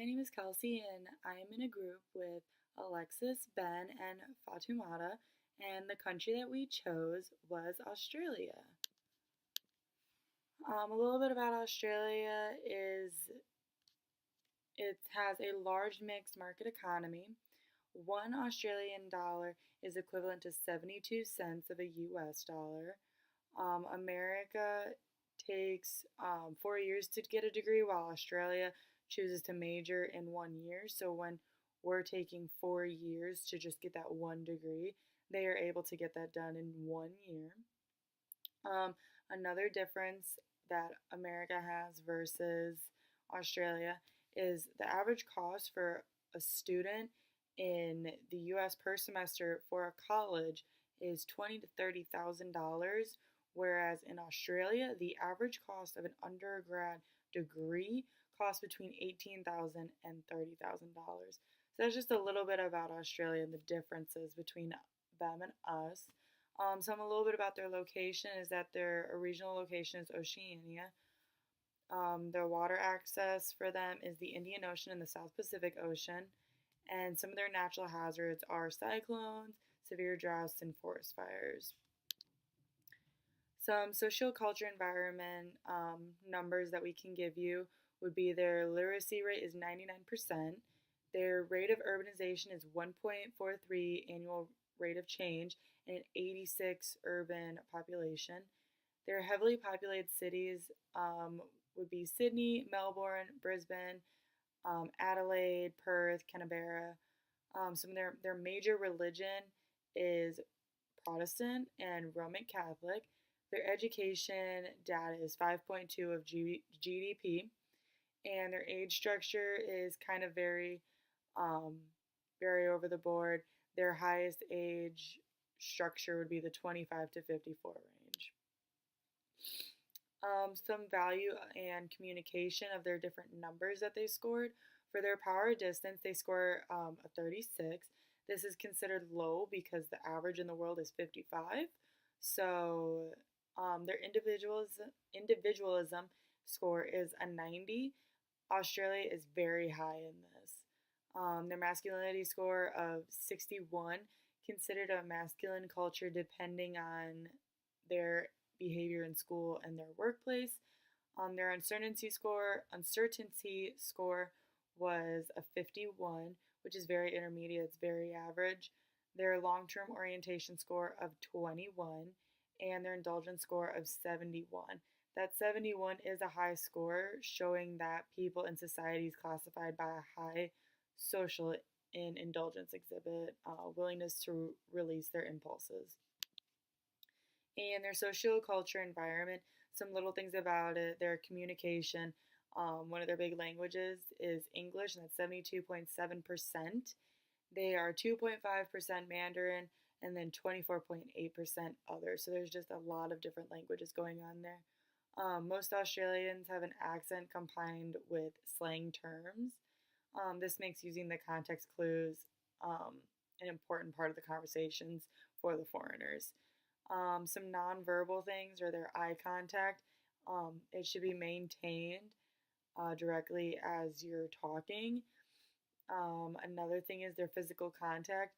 My name is Kelsey, and I am in a group with Alexis, Ben, and Fatumata. And the country that we chose was Australia. A little bit about Australia is it has a large mixed market economy. One Australian dollar is equivalent to 72 cents of a US dollar. America takes 4 years to get a degree, while Australia chooses to major in 1 year. So when we're taking 4 years to just get that one degree, they are able to get that done in 1 year. Another difference that America has versus Australia is the average cost for a student in the U.S. per semester for a college is $20,000 to $30,000, whereas in Australia the average cost of an undergrad degree costs between $18,000 and $30,000. So that's just a little bit about Australia and the differences between them and us. Some a little bit about their location is that their original location is Oceania. Their water access for them is the Indian Ocean and the South Pacific Ocean. And some of their natural hazards are cyclones, severe droughts, and forest fires. Some socioculture environment numbers that we can give you would be their literacy rate is 99%. Their rate of urbanization is 1.43 annual rate of change and an 86 urban population. Their heavily populated cities would be Sydney, Melbourne, Brisbane, Adelaide, Perth, Canberra. Some of their major religion is Protestant and Roman Catholic. Their education data is 5.2 of GDP, and their age structure is kind of very over the board. Their highest age structure would be the 25 to 54 range. Some value and communication of their different numbers that they scored. For their power distance, they score a 36. This is considered low because the average in the world is 55. So their individualism score is a 90. Australia is very high in this. Their masculinity score of 61, considered a masculine culture depending on their behavior in school and their workplace. Their uncertainty score was a 51, which is very intermediate, it's very average. Their long-term orientation score of 21, and their indulgence score of 71. That 71 is a high score, showing that people in society is classified by a high social and indulgence exhibit willingness to release their impulses. And their socioculture environment, some little things about it, their communication. One of their big languages is English, and that's 72.7%. They are 2.5% Mandarin, and then 24.8% other. So there's just a lot of different languages going on there. Most Australians have an accent combined with slang terms. This makes using the context clues an important part of the conversations for the foreigners. Some nonverbal things are their eye contact. It should be maintained directly as you're talking. Another thing is their physical contact.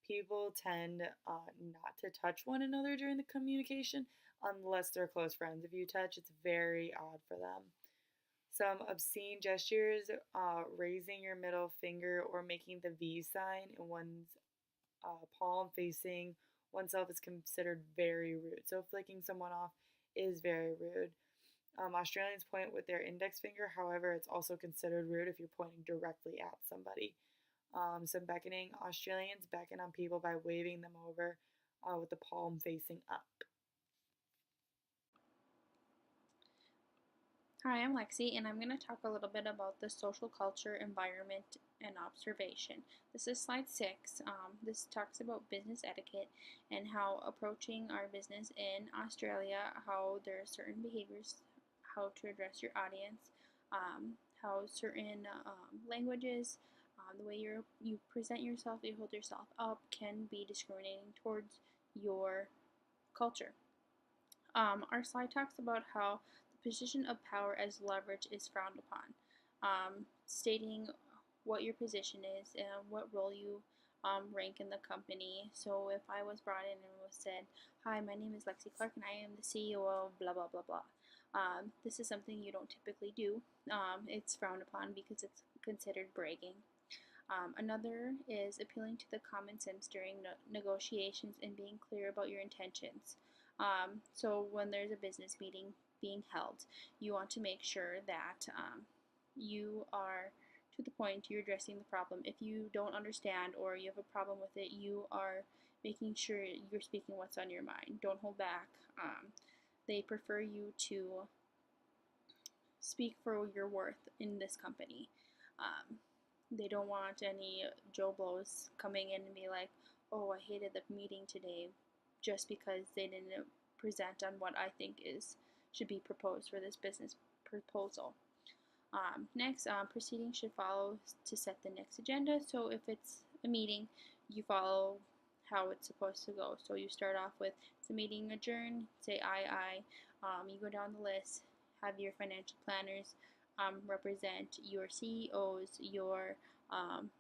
People tend not to touch one another during the communication unless they're close friends. If you touch, it's very odd for them. Some obscene gestures, raising your middle finger or making the V sign in one's palm facing oneself is considered very rude. So flicking someone off is very rude. Australians point with their index finger, however, it's also considered rude if you're pointing directly at somebody. Some beckoning, Australians beckon on people by waving them over with the palm facing up. Hi, I'm Lexi, and I'm going to talk a little bit about the social culture, environment, and observation. This is slide 6. This talks about business etiquette and how approaching our business in Australia, how there are certain behaviors, how to address your audience, how certain languages, the way you present yourself, you hold yourself up, can be discriminating towards your culture. Our slide talks about how the position of power as leverage is frowned upon, stating what your position is and what role you rank in the company. So if I was brought in and was said, "Hi, my name is Lexi Clark and I am the CEO of blah blah blah blah," this is something you don't typically do. It's frowned upon because it's considered bragging. Another is appealing to the common sense during negotiations and being clear about your intentions. So when there's a business meeting being held, you want to make sure that you are to the point, you're addressing the problem. If you don't understand or you have a problem with it, you are making sure you're speaking what's on your mind. Don't hold back. They prefer you to speak for your worth in this company. They don't want any Joe Blows coming in and be like, "Oh, I hated the meeting today," just because they didn't present on what I think is should be proposed for this business proposal. Next, proceedings should follow to set the next agenda. So if it's a meeting, you follow how it's supposed to go. So you start off with the meeting adjourned, say aye. You go down the list, have your financial planners represent your CEOs, your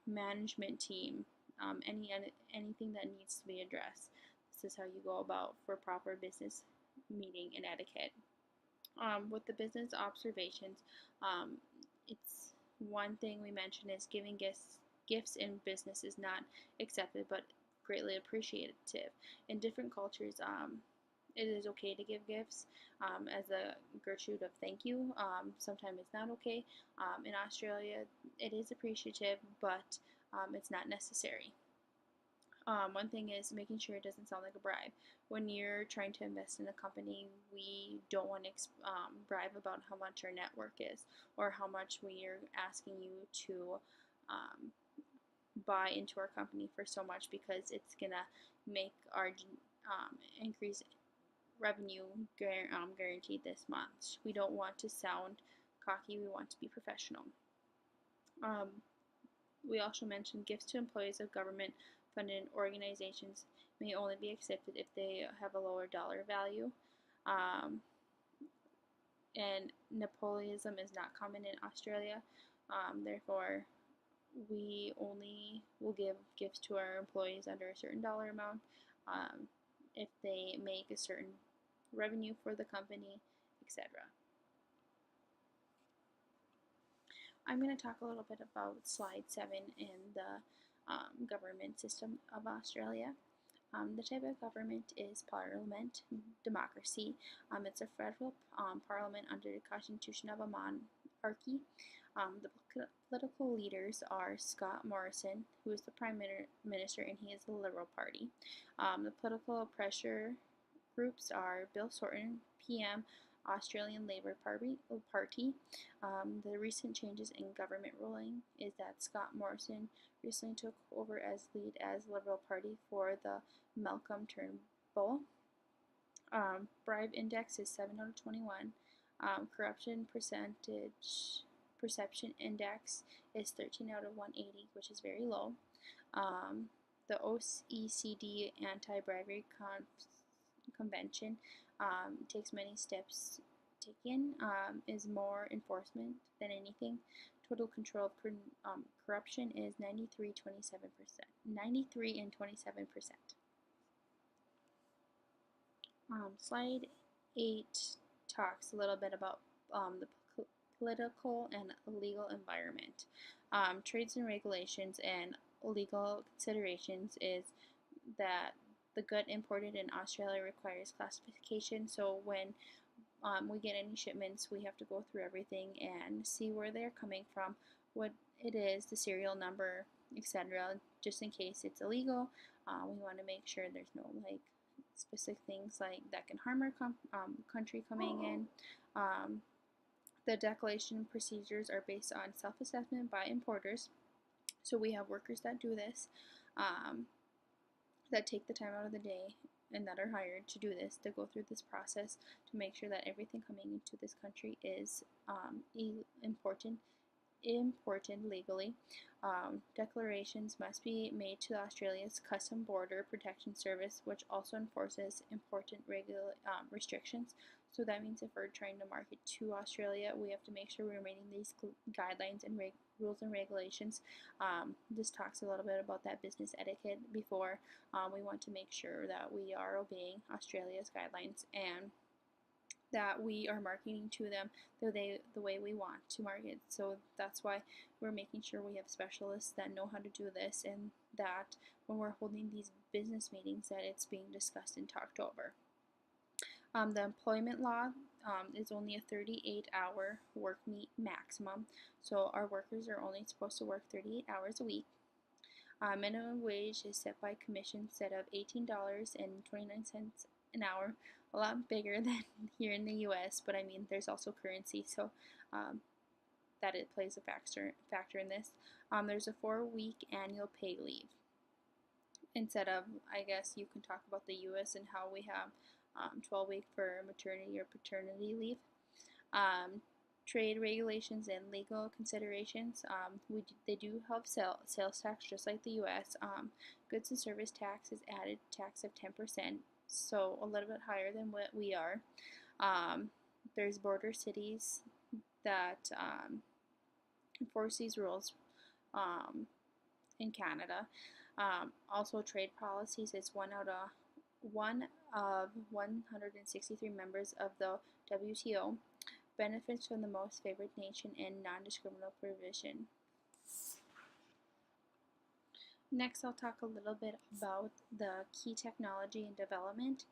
management team, anything that needs to be addressed. This is how you go about for proper business meeting and etiquette. With the business observations, it's one thing we mentioned is giving gifts in business is not accepted but greatly appreciated. In different cultures, it is okay to give gifts as a virtue of thank you. Sometimes it's not okay. In Australia, it is appreciative, but it's not necessary. One thing is making sure it doesn't sound like a bribe. When you're trying to invest in a company, we don't want to bribe about how much our network is or how much we are asking you to buy into our company for so much because it's going to make our increase revenue guaranteed this month. We don't want to sound cocky. We want to be professional. We also mentioned gifts to employees of government-funded organizations may only be accepted if they have a lower dollar value. And nepotism is not common in Australia. Therefore, we only will give gifts to our employees under a certain dollar amount if they make a certain revenue for the company, etc. I'm going to talk a little bit about slide 7 in the government system of Australia. The type of government is parliament democracy. It's a federal parliament under the Constitution of a monarchy. The political leaders are Scott Morrison, who is the Prime Minister, and he is the Liberal Party. The political pressure groups are Bill Shorten, PM, Australian Labor Party. The recent changes in government ruling is that Scott Morrison recently took over as lead as Liberal Party for the Malcolm Turnbull. Bribe index is 7 out of 21. Corruption perception index is 13 out of 180, which is very low. The OECD Anti-Bribery Convention takes many steps taken, is more enforcement than anything. Total control of corruption is 93 and 27%. Slide 8 talks a little bit about the political and legal environment. Trades and regulations and legal considerations is that the good imported in Australia requires classification. So when we get any shipments, we have to go through everything and see where they're coming from, what it is, the serial number, etc. Just in case it's illegal, we want to make sure there's no specific things that can harm our country coming in. The declaration procedures are based on self-assessment by importers. So we have workers that do this, that take the time out of the day and that are hired to do this, to go through this process to make sure that everything coming into this country is important legally. Declarations must be made to Australia's Custom Border Protection Service, which also enforces important restrictions. So that means if we're trying to market to Australia, we have to make sure we're meeting these guidelines and rules and regulations. This talks a little bit about that business etiquette before. We want to make sure that we are obeying Australia's guidelines and that we are marketing to them the way we want to market. So that's why we're making sure we have specialists that know how to do this, and that when we're holding these business meetings that it's being discussed and talked over. The employment law is only a 38-hour work week maximum, so our workers are only supposed to work 38 hours a week. Minimum wage is set by commission set of $18.29 an hour, a lot bigger than here in the U.S., but I mean there's also currency, so that it plays a factor in this. There's a 4-week annual pay leave. Instead of, I guess you can talk about the U.S. and how we have 12-week for maternity or paternity leave. Trade regulations and legal considerations. They do have sales tax just like the U.S. Goods and service tax is added tax of 10%, so a little bit higher than what we are. There's border cities that enforce these rules in Canada. Also, trade policies is one of 163 members of the WTO. Benefits from the most favored nation and non-discriminatory provision. Next, I'll talk a little bit about the key technology and development.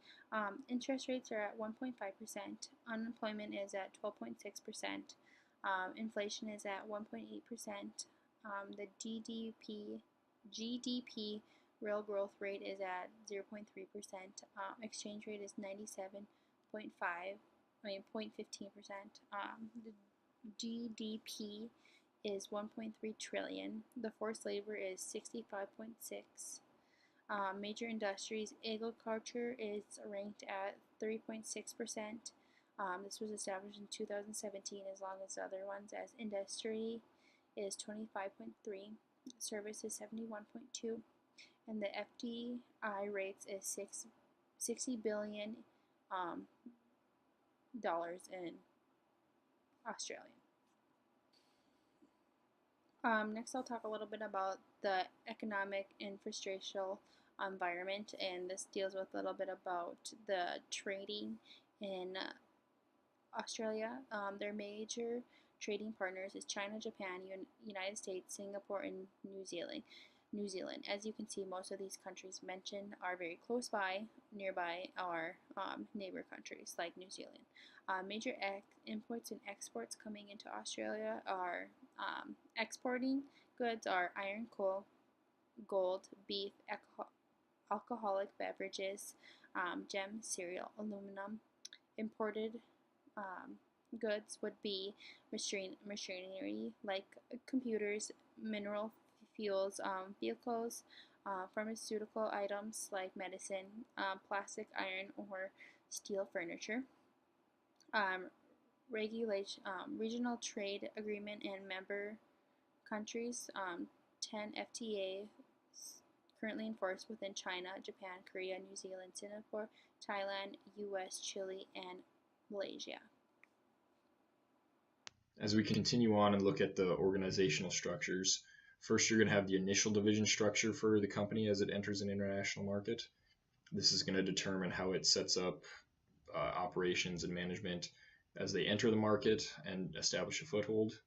Interest rates are at 1.5%. Unemployment is at 12.6%. Inflation is at 1.8%. The GDP real growth rate is at 0.3%. Exchange rate is 97.15%. The GDP is 1.3 trillion. The forced labor is 65.6. Major industries, agriculture is ranked at 3.6%. This was established in 2017 as long as the other ones, as industry is 25.3, service is 71.2, and the FDI rates is $60 billion in Australia. Next, I'll talk a little bit about the economic infrastructural environment, and this deals with a little bit about the trading in Australia. Their major trading partners is China, Japan, United States, Singapore, and New Zealand. As you can see, most of these countries mentioned are very close by. Nearby are neighbor countries like New Zealand. Major imports and exports coming into Australia are exporting goods are iron, coal, gold, beef, alcoholic beverages, gems, cereal, aluminum. Imported goods would be machinery like computers, mineral fuels, vehicles, pharmaceutical items like medicine, plastic, iron, or steel furniture. Regional trade agreement and member countries, 10 FTA currently enforced within China, Japan, Korea, New Zealand, Singapore, Thailand, US, Chile, and Malaysia. As we continue on and look at the organizational structures, first you're going to have the initial division structure for the company as it enters an international market. This is going to determine how it sets up operations and management as they enter the market and establish a foothold.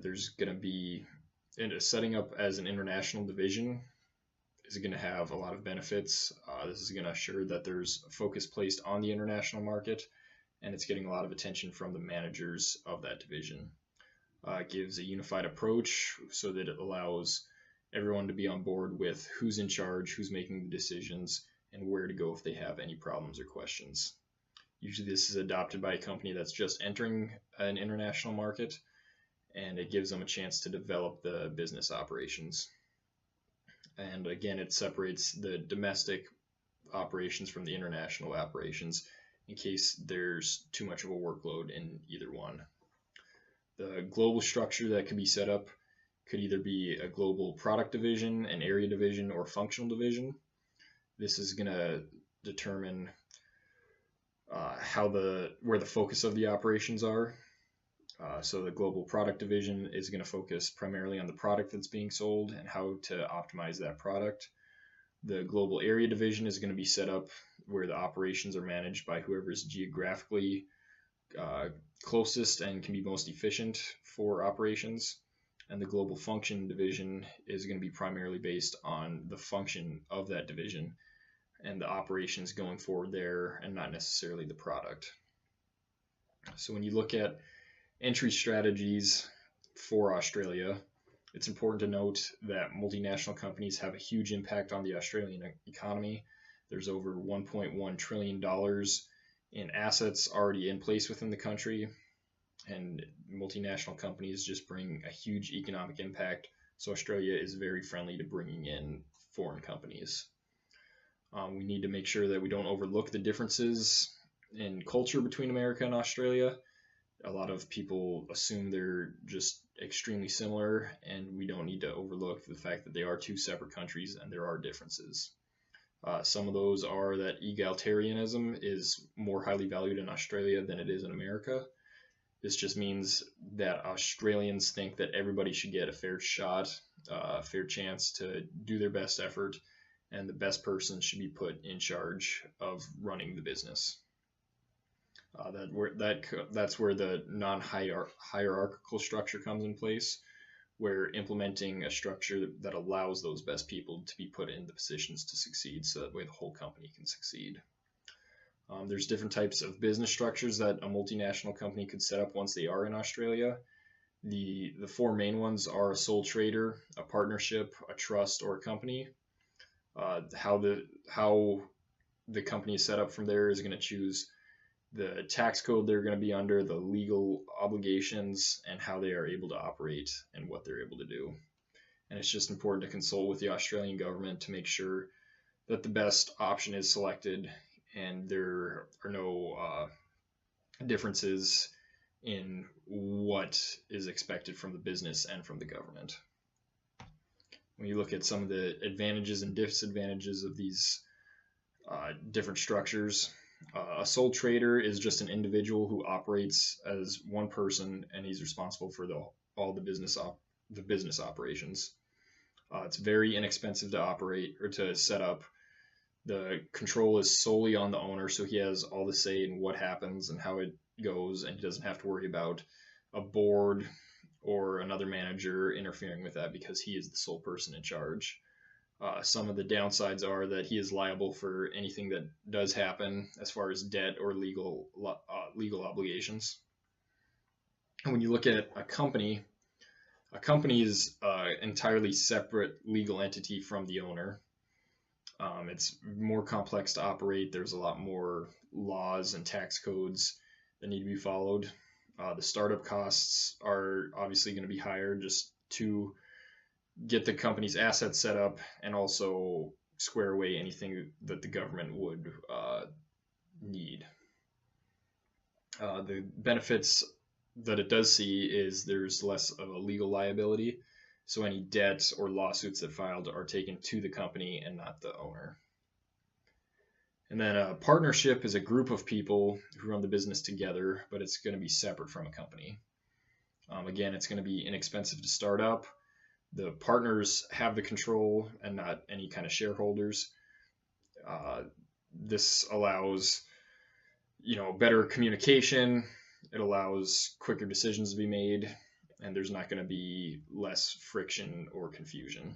There's going to be setting up as an international division is going to have a lot of benefits. This is going to assure that there's a focus placed on the international market, and it's getting a lot of attention from the managers of that division. It gives a unified approach so that it allows everyone to be on board with who's in charge, who's making the decisions, and where to go if they have any problems or questions. Usually this is adopted by a company that's just entering an international market, and it gives them a chance to develop the business operations. And again, it separates the domestic operations from the international operations in case there's too much of a workload in either one. The global structure that could be set up could either be a global product division, an area division, or functional division. This is going to determine where the focus of the operations are. So the global product division is going to focus primarily on the product that's being sold and how to optimize that product. The global area division is going to be set up where the operations are managed by whoever is geographically closest and can be most efficient for operations. And the global function division is going to be primarily based on the function of that division and the operations going forward there, and not necessarily the product. So when you look at entry strategies for Australia, it's important to note that multinational companies have a huge impact on the Australian economy. There's over $1.1 trillion in assets already in place within the country, and multinational companies just bring a huge economic impact. So Australia is very friendly to bringing in foreign companies. We need to make sure that we don't overlook the differences in culture between America and Australia. A lot of people assume they're just extremely similar, and we don't need to overlook the fact that they are two separate countries and there are differences. Some of those are that egalitarianism is more highly valued in Australia than it is in America. This just means that Australians think that everybody should get a fair shot, a fair chance to do their best effort, and the best person should be put in charge of running the business. That's where the non-hierarchical structure comes in place, where implementing a structure that allows those best people to be put in the positions to succeed, so that way the whole company can succeed. There's different types of business structures that a multinational company could set up once they are in Australia. The four main ones are a sole trader, a partnership, a trust, or a company. How the company is set up from there is going to choose the tax code they're going to be under, the legal obligations, and how they are able to operate and what they're able to do. And it's just important to consult with the Australian government to make sure that the best option is selected and there are no differences in what is expected from the business and from the government. When you look at some of the advantages and disadvantages of these different structures, a sole trader is just an individual who operates as one person, and he's responsible for all the business operations. It's very inexpensive to operate or to set up. The control is solely on the owner, so he has all the say in what happens and how it goes, and he doesn't have to worry about a board or another manager interfering with that because he is the sole person in charge. Some of the downsides are that he is liable for anything that does happen as far as debt or legal obligations. And when you look at a company is an entirely separate legal entity from the owner. It's more complex to operate. There's a lot more laws and tax codes that need to be followed. The startup costs are obviously going to be higher just to get the company's assets set up and also square away anything that the government would need. The benefits that it does see is there's less of a legal liability. So any debt or lawsuits that filed are taken to the company and not the owner. And then a partnership is a group of people who run the business together, but it's going to be separate from a company. Again, it's going to be inexpensive to start up. The partners have the control and not any kind of shareholders. This allows, better communication. It allows quicker decisions to be made, and there's not going to be less friction or confusion.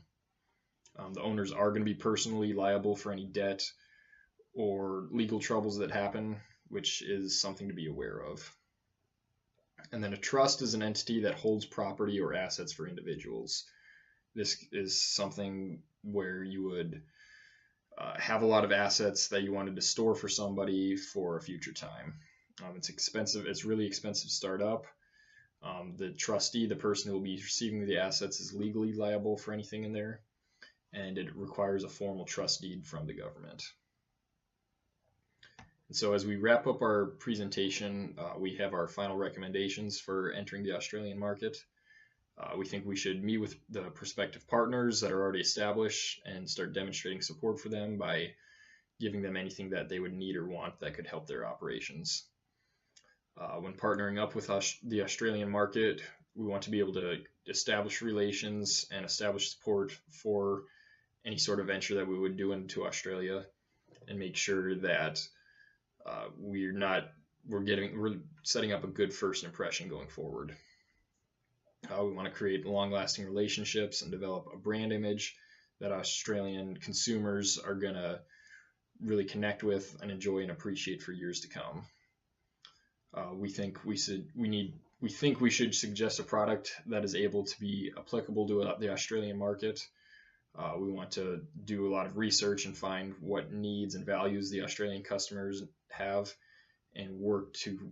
The owners are going to be personally liable for any debt or legal troubles that happen, which is something to be aware of. And then a trust is an entity that holds property or assets for individuals. This is something where you would have a lot of assets that you wanted to store for somebody for a future time. It's expensive. It's really expensive to start up. The trustee, the person who will be receiving the assets, is legally liable for anything in there, and it requires a formal trust deed from the government. And so as we wrap up our presentation, we have our final recommendations for entering the Australian market. We think we should meet with the prospective partners that are already established and start demonstrating support for them by giving them anything that they would need or want that could help their operations. When partnering up with the Australian market, we want to be able to establish relations and establish support for any sort of venture that we would do into Australia, and make sure that we're setting up a good first impression going forward. We want to create long-lasting relationships and develop a brand image that Australian consumers are going to really connect with and enjoy and appreciate for years to come. We think we should suggest a product that is able to be applicable to the Australian market. We want to do a lot of research and find what needs and values the Australian customers have, and work to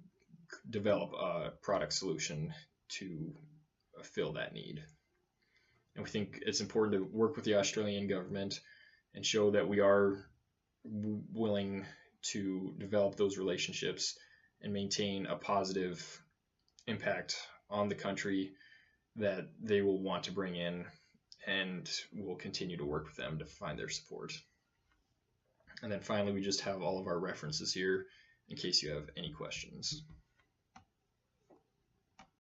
develop a product solution to fill that need. And we think it's important to work with the Australian government and show that we are willing to develop those relationships and maintain a positive impact on the country that they will want to bring in, and we'll continue to work with them to find their support. And then finally, we just have all of our references here in case you have any questions.